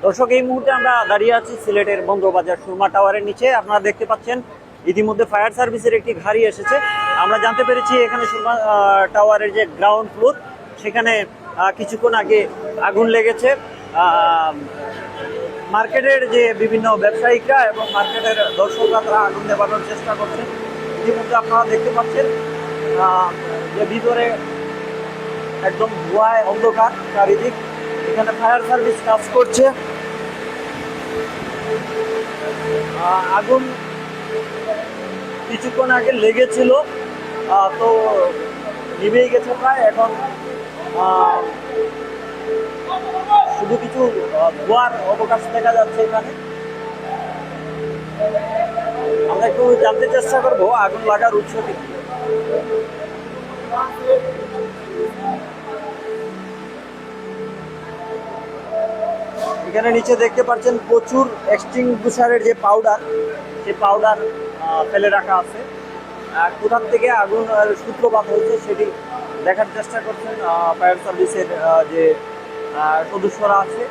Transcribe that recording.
দর্শক, এই মুহূর্তে আমরা দাঁড়িয়ে আছি সিলেটের বঙ্গবাজার সুরমা টাওয়ারের নিচে। আপনারা দেখতে পাচ্ছেন ইতিমধ্যে ফায়ার সার্ভিসের একটি গাড়ি এসেছে। আমরা জানতে পেরেছি এখানে সুরমা টাওয়ারের যে গ্রাউন্ড ফ্লোর, সেখানে কিছুক্ষণ আগে আগুন লেগেছে। মার্কেটের যে বিভিন্ন ব্যবসায়িকরা এবং মার্কেটের দর্শকরা তারা আগুন নেভানোর চেষ্টা করছেন। ইতিমধ্যে আপনারা দেখতে পাচ্ছেন যে ভিতরে একদম ধোঁয়ায় অন্ধকার চারিদিক। এখানে ফায়ার সার্ভিস কাজ করছে। আগুন কিছুক্ষণ আগে লেগেছিল, তো নিভেই গেছে প্রায়। এখন শুধু কিছু ধোঁয়ার অবকাশ দেখা যাচ্ছে এখানে। আমরা একটু জানতে চেষ্টা করবো আগুন লাগার উৎসটি কি। এখানে নিচে দেখতে পাচ্ছেন প্রচুর এক্সটিংগুইশারের যে পাউডার, সেই পাউডার ফেলে রাখা আছে। কোথা থেকে আগুন সূত্রপাত হয়েছে সেটি দেখার চেষ্টা করছেন ফায়ার সার্ভিসের যে সদস্যরা আছে।